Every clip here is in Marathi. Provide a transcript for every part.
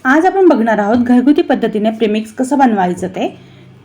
आज आपण बघणार आहोत घरगुती पद्धतीने प्रीमिक्स कसं बनवायचं ते।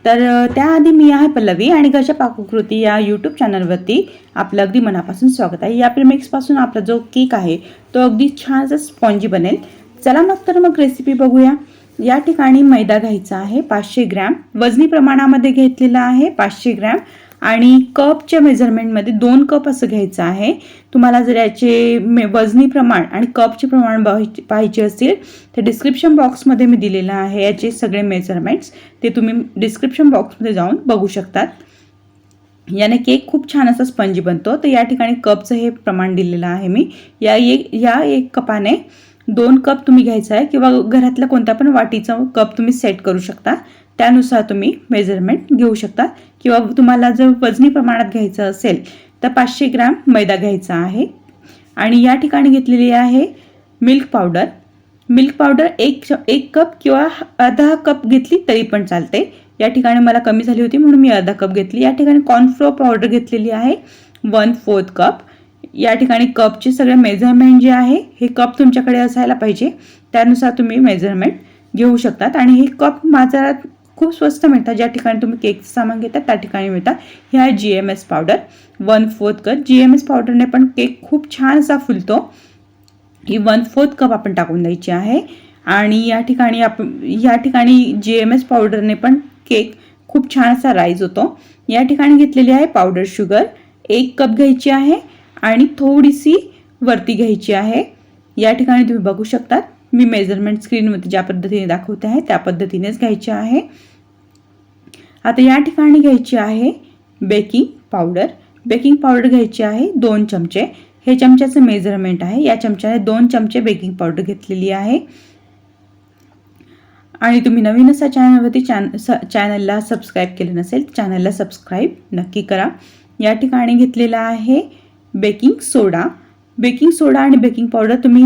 तर त्याआधी मी आहे पल्लवी आणि घरच्या पाककृती या यूट्यूब चॅनलवरती आपलं अगदी मनापासून स्वागत आहे। या प्रीमिक्सपासून आपला जो केक आहे तो अगदी छान असा स्पॉन्जी बनेल। चला मग रेसिपी बघूया। या ठिकाणी मैदा घ्यायचा आहे 500 ग्रॅम, वजनी प्रमाणामध्ये घेतलेला आहे 500 ग्रॅम आणि कपच्या मेजरमेंटमध्ये 2 कप असं घ्यायचं आहे। तुम्हाला जर याचे वजनी प्रमाण आणि कपचे प्रमाण पाहिजे असेल तर डिस्क्रिप्शन बॉक्समध्ये मी दिलेलं आहे याचे सगळे मेजरमेंट्स, ते तुम्ही डिस्क्रिप्शन बॉक्समध्ये जाऊन बघू शकतात। याने केक खूप छान असा स्पंजी बनतो। तर या ठिकाणी कपचं हे प्रमाण दिलेलं आहे मी। या एक कपाने 2 कप तुम्ही घ्यायचा आहे किंवा घरातल्या कोणत्या पण वाटीचा कप तुम्ही सेट करू शकता, त्यानुसार तुम्ही मेजरमेंट घेऊ शकता। किंवा तुम्हाला जर वजनी प्रमाणात घ्यायचं असेल तर 500 ग्रॅम मैदा घ्यायचा आहे। आणि या ठिकाणी घेतलेली आहे मिल्क पावडर एक कप किंवा अर्धा कप घेतली तरी पण चालते। या ठिकाणी मला कमी झाली होती म्हणून मी अर्धा कप घेतली। या ठिकाणी कॉर्नफ्लोअर पावडर घेतलेली आहे 1/4 कप। या ठिकाणी कपचे सगळे मेजरमेंट जे आहे हे कप तुमच्याकडे असायला पाहिजे, त्यानुसार तुम्ही मेजरमेंट घेऊ शकतात। आणि हे कप बाजारात खूप स्वस्त मिळतात, ज्या ठिकाणी तुम्ही केकचं सामान घेता त्या ठिकाणी मिळतात। ही आहे GMS पावडर 1/4 कप। GMS पावडरने पण केक खूप छान असा फुलतो। ही 1/4 कप आपण टाकून द्यायची आहे। आणि या ठिकाणी GMS पावडरने पण केक खूप छान असा राईज होतो। या ठिकाणी घेतलेली आहे पावडर शुगर 1 कप घ्यायची आहे आणि थोडीशी वरती घ्यायची आहे। या ठिकाणी तुम्ही बघू शकता मी मेजरमेंट स्क्रीनवरती ज्या पद्धतीने दाखवते आहे त्या पद्धतीनेच घ्यायची आहे। आता या ठिकाणी घ्यायची आहे बेकिंग पावडर घ्यायची आहे 2 चमचे। हे चमच्याचं मेजरमेंट आहे, या चमच्याने 2 चमचे बेकिंग पावडर घेतलेली आहे। आणि तुम्ही नवीन असा चॅनलवरती चॅनलला सबस्क्राईब केलं नसेल चॅनलला सबस्क्राईब नक्की करा। या ठिकाणी घेतलेला आहे बेकिंग सोडा आणि बेकिंग पावडर तुम्ही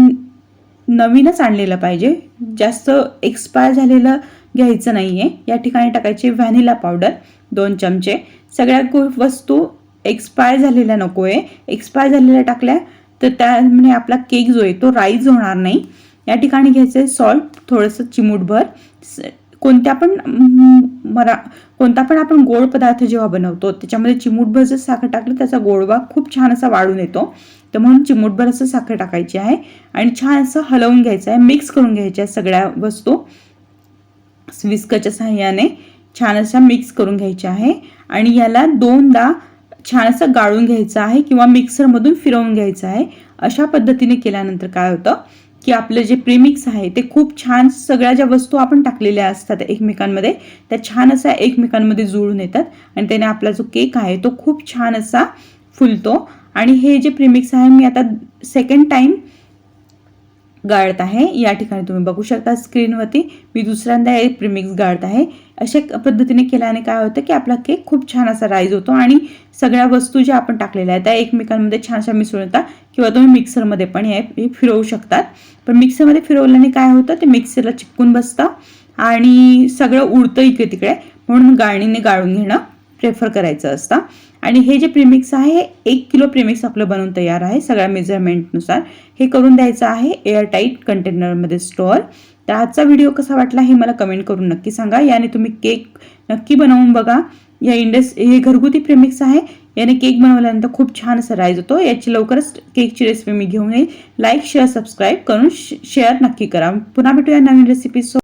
नवीनच आणलेलं पाहिजे, जास्त एक्सपायर झालेलं घ्यायचं नाहीये। या ठिकाणी टाकायचे व्हॅनिला पावडर 2 चमचे। सगळ्या वस्तू एक्सपायर झालेल्या नको आहे, एक्सपायर झालेल्या टाकल्या तर त्यामुळे आपला केक जो आहे तो राईज होणार नाही। या ठिकाणी घ्यायचं सॉल्ट थोडंसं चिमूटभर। कोणता पण आपण गोड पदार्थ जेव्हा बनवतो त्याच्यामध्ये चिमूटभर जर साखर टाकली त्याचा गोडवा खूप छान असा वाढून येतो, तर म्हणून चिमूटभर असं साखर टाकायची आहे आणि छान असं हलवून घ्यायचं आहे, मिक्स करून घ्यायच्या सगळ्या वस्तू विस्कच्या सहाय्याने छान असा मिक्स करून घ्यायच्या आहे। आणि याला 2दा छान असं गाळून घ्यायचं आहे किंवा मिक्सरमधून फिरवून घ्यायचं आहे। अशा पद्धतीने केल्यानंतर काय होतं की आपलं जे प्रीमिक्स आहे ते खूप छान, सगळ्या ज्या वस्तू आपण टाकलेल्या असतात एकमेकांमध्ये त्या छान असा एकमेकांमध्ये जुळून येतात आणि त्याने आपला जो केक आहे तो खूप छान असा फुलतो। आणि हे जे प्रीमिक्स आहे मी आता सेकंड टाइम गाळत आहे। या ठिकाणी तुम्ही बघू शकता स्क्रीनवरती मी दुसऱ्यांदा हे प्रीमिक्स गाळत आहे। अशा पद्धतीने केल्याने काय होतं की आपला केक खूप छान असा राईज होतो आणि सगळ्या वस्तू ज्या आपण टाकलेल्या आहेत त्या एकमेकांमध्ये छानशा मिसळून येतात। किंवा तुम्ही मिक्सरमध्ये पण हे फिरवू शकतात, पण मिक्सरमध्ये फिरवल्याने काय होतं ते मिक्सरला चिपकून बसतं आणि सगळं उडतं इकडे तिकडे, म्हणून गाळणीने गाळून घेणं प्रेफर करायचं असतं। आणि हे जे प्रीमिक्स आहे 1 किलो प्रीमिक्स आपलं बनवून तयार आहे सगळ्या मेजरमेंटनुसार। हे करून द्यायचं आहे एअरटाईट कंटेनरमध्ये स्टोअर। तर आजचा व्हिडिओ कसा वाटला हे मला कमेंट करून नक्की सांगा। याने तुम्ही केक नक्की बनवून बघा। हे घरगुती प्रीमिक्स आहे, याने केक बनवल्यानंतर खूप छान असा राईज होतो। याची लवकरच केकची रेसिपी मी घेऊन येईल। लाईक शेअर सबस्क्राईब करून शेअर नक्की करा। पुन्हा भेटूया नवीन रेसिपी।